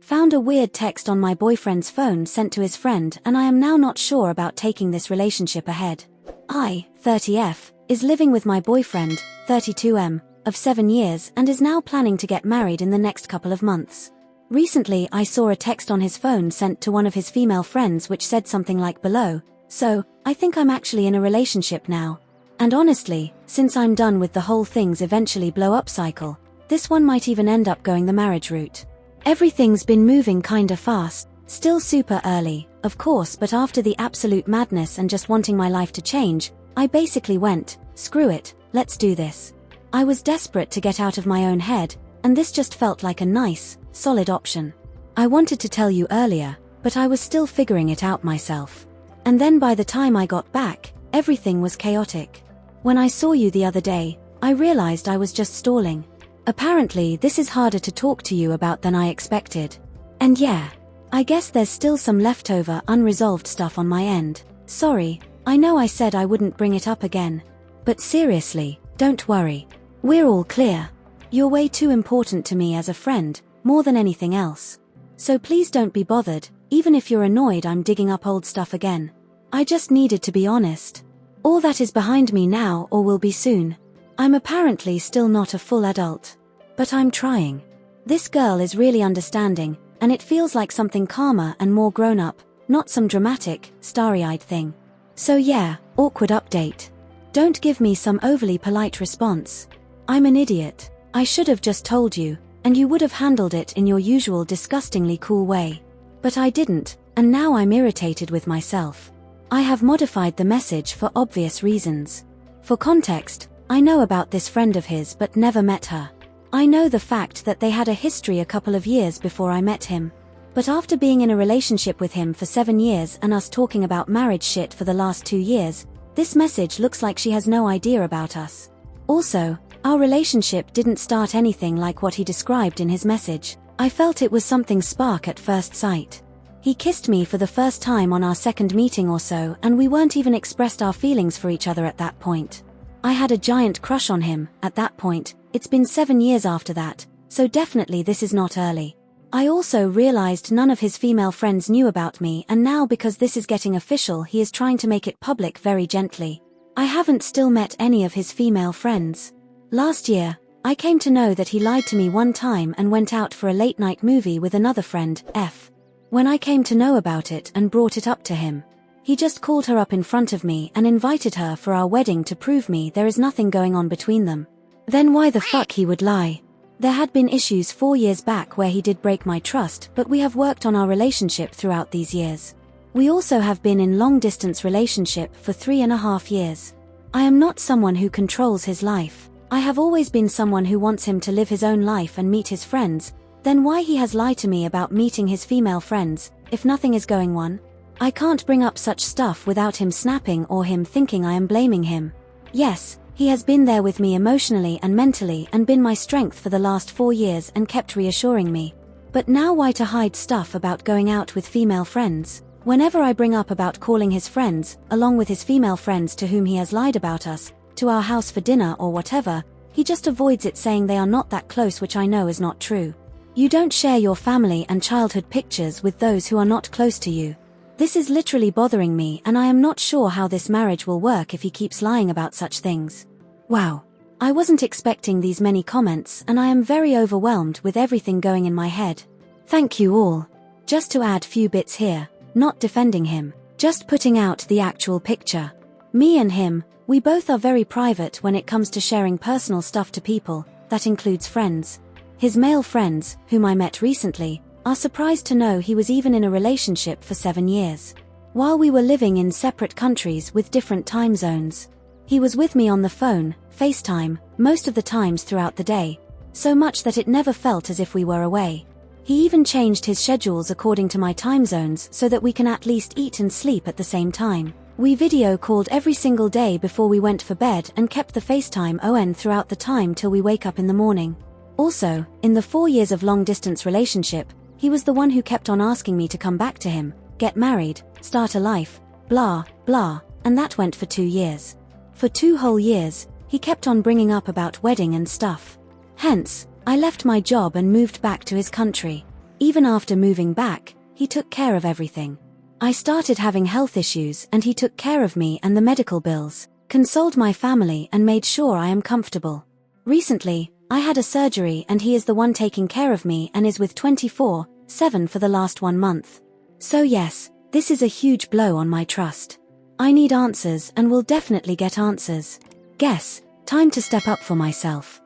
Found a weird text on my boyfriend's phone sent to his friend, and I am now not sure about taking this relationship ahead. I, 30F, is living with my boyfriend, 32M, of 7 years and is now planning to get married in the next couple of months. Recently I saw a text on his phone sent to one of his female friends which said something like below, "So, I think I'm actually in a relationship now. And honestly, since I'm done with the whole things eventually blow up cycle, this one might even end up going the marriage route. Everything's been moving kinda fast, still super early, of course, but after the absolute madness and just wanting my life to change, I basically went, screw it, let's do this. I was desperate to get out of my own head, and this just felt like a nice, solid option. I wanted to tell you earlier, but I was still figuring it out myself. And then by the time I got back, everything was chaotic. When I saw you the other day, I realized I was just stalling. Apparently this is harder to talk to you about than I expected. And yeah, I guess there's still some leftover unresolved stuff on my end. Sorry, I know I said I wouldn't bring it up again. But seriously, don't worry. We're all clear. You're way too important to me as a friend, more than anything else. So please don't be bothered, even if you're annoyed I'm digging up old stuff again. I just needed to be honest. All that is behind me now or will be soon. I'm apparently still not a full adult. But I'm trying. This girl is really understanding, and it feels like something calmer and more grown up, not some dramatic, starry-eyed thing. So yeah, awkward update. Don't give me some overly polite response. I'm an idiot. I should have just told you, and you would have handled it in your usual disgustingly cool way. But I didn't, and now I'm irritated with myself. I have modified the message for obvious reasons. For context, I know about this friend of his but never met her. I know the fact that they had a history a couple of years before I met him. But after being in a relationship with him for 7 years and us talking about marriage shit for the last 2 years, this message looks like she has no idea about us. Also, our relationship didn't start anything like what he described in his message. I felt it was something spark at first sight. He kissed me for the first time on our second meeting or so, and we weren't even expressed our feelings for each other at that point. I had a giant crush on him at that point. It's been 7 years after that, so definitely this is not early. I also realized none of his female friends knew about me, and now because this is getting official he is trying to make it public very gently. I haven't still met any of his female friends. Last year, I came to know that he lied to me one time and went out for a late-night movie with another friend, F. When I came to know about it and brought it up to him, he just called her up in front of me and invited her for our wedding to prove me there is nothing going on between them. Then why the fuck he would lie? There had been issues 4 years back where he did break my trust, but we have worked on our relationship throughout these years. We also have been in long-distance relationship for 3.5 years. I am not someone who controls his life. I have always been someone who wants him to live his own life and meet his friends. Then why he has lied to me about meeting his female friends, if nothing is going on? I can't bring up such stuff without him snapping or him thinking I am blaming him. Yes, he has been there with me emotionally and mentally and been my strength for the last 4 years and kept reassuring me. But now why to hide stuff about going out with female friends? Whenever I bring up about calling his friends, along with his female friends to whom he has lied about us, to our house for dinner or whatever, he just avoids it saying they are not that close, which I know is not true. You don't share your family and childhood pictures with those who are not close to you. This is literally bothering me, and I am not sure how this marriage will work if he keeps lying about such things. Wow. I wasn't expecting these many comments, and I am very overwhelmed with everything going in my head. Thank you all. Just to add few bits here, not defending him, just putting out the actual picture. Me and him, we both are very private when it comes to sharing personal stuff to people, that includes friends. His male friends, whom I met recently, are surprised to know he was even in a relationship for 7 years. While we were living in separate countries with different time zones. He was with me on the phone, FaceTime, most of the times throughout the day, so much that it never felt as if we were away. He even changed his schedules according to my time zones so that we can at least eat and sleep at the same time. We video called every single day before we went for bed and kept the FaceTime on throughout the time till we wake up in the morning. Also, in the 4 years of long-distance relationship, he was the one who kept on asking me to come back to him, get married, start a life, blah, blah, and that went for 2 years. For 2 whole years, he kept on bringing up about wedding and stuff. Hence, I left my job and moved back to his country. Even after moving back, he took care of everything. I started having health issues and he took care of me and the medical bills, consoled my family and made sure I am comfortable. Recently, I had a surgery and he is the one taking care of me and is with 24/7 for the last 1 month. So yes, this is a huge blow on my trust. I need answers and will definitely get answers. Guess, time to step up for myself.